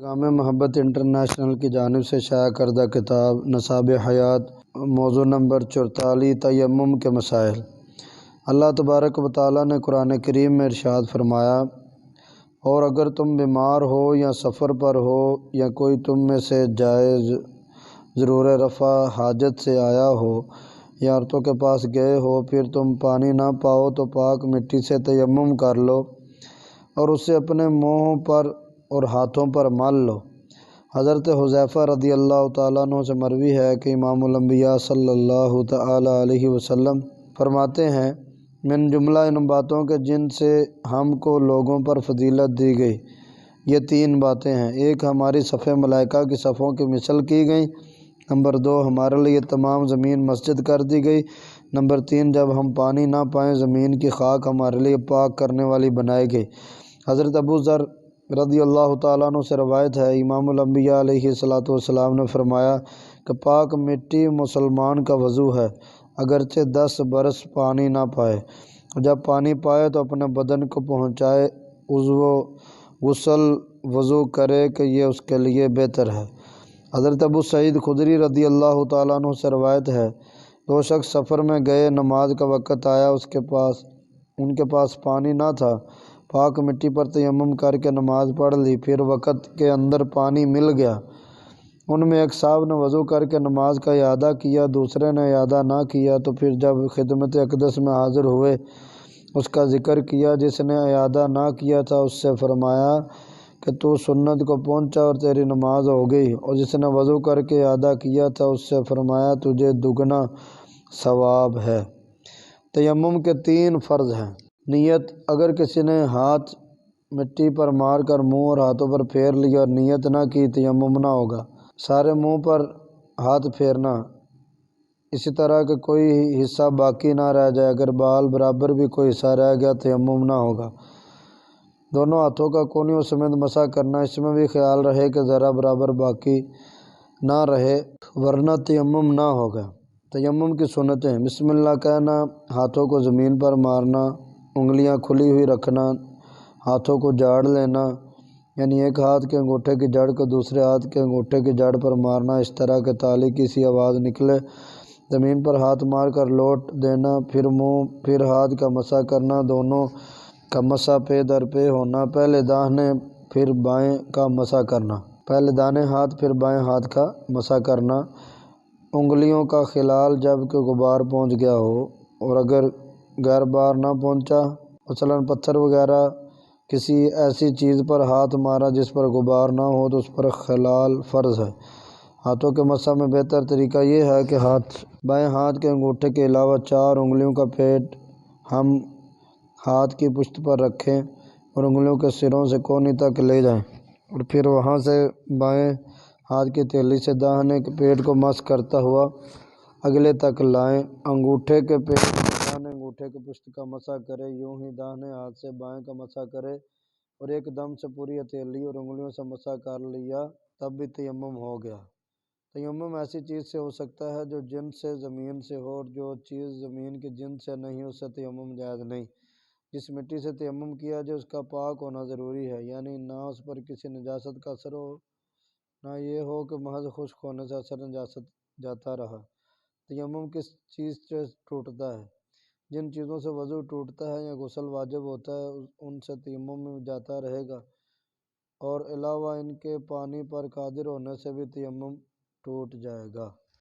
پیغام محبت انٹرنیشنل کی جانب سے شائع کردہ کتاب نصاب حیات، موضوع نمبر 44، تیمم کے مسائل۔ اللہ تبارک و تعالیٰ نے قرآن کریم میں ارشاد فرمایا، اور اگر تم بیمار ہو یا سفر پر ہو یا کوئی تم میں سے جائز ضرور رفع حاجت سے آیا ہو یا عورتوں کے پاس گئے ہو، پھر تم پانی نہ پاؤ تو پاک مٹی سے تیمم کر لو اور اسے اپنے منہ پر اور ہاتھوں پر مل لو۔ حضرت حذیفہ رضی اللہ تعالیٰ عنہ سے مروی ہے کہ امام الانبیاء صلی اللہ تعالیٰ علیہ وسلم فرماتے ہیں، من جملہ ان باتوں کے جن سے ہم کو لوگوں پر فضیلت دی گئی، یہ 3 باتیں ہیں۔ 1، ہماری صف ملائکہ کی صفوں کی مثل کی گئی۔ نمبر 2، ہمارے لیے تمام زمین مسجد کر دی گئی۔ نمبر 3، جب ہم پانی نہ پائیں زمین کی خاک ہمارے لیے پاک کرنے والی بنائی گئی۔ حضرت ابو ذر رضی اللہ تعالیٰ عنہ سے روایت ہے، امام الانبیاء علیہ الصلاۃ والسلام نے فرمایا کہ پاک مٹی مسلمان کا وضو ہے، اگرچہ 10 برس پانی نہ پائے۔ جب پانی پائے تو اپنے بدن کو پہنچائے غسل وضو کرے کہ یہ اس کے لیے بہتر ہے۔ حضرت ابو سعید خدری رضی اللہ تعالیٰ عنہ سے روایت ہے، 2 شخص سفر میں گئے، نماز کا وقت آیا، ان کے پاس پانی نہ تھا، پاک مٹی پر تیمم کر کے نماز پڑھ لی، پھر وقت کے اندر پانی مل گیا۔ ان میں ایک صاحب نے وضو کر کے نماز کا اعادہ کیا، دوسرے نے اعادہ نہ کیا، تو پھر جب خدمت اقدس میں حاضر ہوئے اس کا ذکر کیا۔ جس نے اعادہ نہ کیا تھا اس سے فرمایا کہ تو سنت کو پہنچا اور تیری نماز ہو گئی، اور جس نے وضو کر کے اعادہ کیا تھا اس سے فرمایا تجھے دگنا ثواب ہے۔ تیمم کے 3 فرض ہیں۔ نیت، اگر کسی نے ہاتھ مٹی پر مار کر منہ اور ہاتھوں پر پھیر لیا اور نیت نہ کی، تیمم نہ ہوگا۔ سارے منہ پر ہاتھ پھیرنا، اسی طرح کہ کوئی حصہ باقی نہ رہ جائے، اگر بال برابر بھی کوئی حصہ رہ گیا تیمم نہ ہوگا۔ دونوں ہاتھوں کا کونیوں سمیت مسح کرنا، اس میں بھی خیال رہے کہ ذرہ برابر باقی نہ رہے ورنہ تیمم نہ ہوگا۔ تیمم کی سنتیں: بسم اللہ کہنا، ہاتھوں کو زمین پر مارنا، انگلیاں کھلی ہوئی رکھنا، ہاتھوں کو جاڑ لینا، یعنی ایک ہاتھ کے انگوٹھے کی جڑ کو دوسرے ہاتھ کے انگوٹھے کی جڑ پر مارنا اس طرح کہ تالی کی سی آواز نکلے، زمین پر ہاتھ مار کر لوٹ دینا، پھر منہ پھر ہاتھ کا مسح کرنا، دونوں کا مسح پے در پے ہونا، پہلے داہنے پھر بائیں کا مسح کرنا، پہلے داہنے ہاتھ پھر بائیں ہاتھ کا مسح کرنا، انگلیوں کا خلال جب کہ غبار پہنچ گیا ہو، اور اگر غیر بار نہ پہنچا، مثلاً پتھر وغیرہ کسی ایسی چیز پر ہاتھ مارا جس پر غبار نہ ہو تو اس پر خلال فرض ہے۔ ہاتھوں کے مسح میں بہتر طریقہ یہ ہے کہ بائیں ہاتھ کے انگوٹھے کے علاوہ 4 انگلیوں کا پیٹ ہم ہاتھ کی پشت پر رکھیں اور انگلیوں کے سروں سے کونی تک لے جائیں، اور پھر وہاں سے بائیں ہاتھ کی تیلی سے داہنے کے پیٹ کو مس کرتا ہوا اگلے تک لائیں، انگوٹھے کے پیٹ داہنے انگوٹھے کی پشت کا مسح کرے، یوں ہی داہنے ہاتھ سے بائیں کا مسح کرے، اور ایک دم سے پوری ہتھیلی اور انگلیوں سے مسح کر لیا، تب بھی تیمم ہو گیا۔ تیمم ایسی چیز سے ہو سکتا ہے جو جنس سے زمین سے ہو، اور جو چیز زمین کی جنس سے نہیں اس سے تیمم جائز نہیں۔ جس مٹی سے تیمم کیا جائے اس کا پاک ہونا ضروری ہے، یعنی نہ اس پر کسی نجاست کا اثر ہو، نہ یہ ہو کہ محض خشک ہونے سے اثر نجاست جاتا رہا۔ تیمم کس چیز سے ٹوٹتا ہے؟ جن چیزوں سے وضو ٹوٹتا ہے یا غسل واجب ہوتا ہے ان سے تیمم جاتا رہے گا، اور علاوہ ان کے پانی پر قادر ہونے سے بھی تیمم ٹوٹ جائے گا۔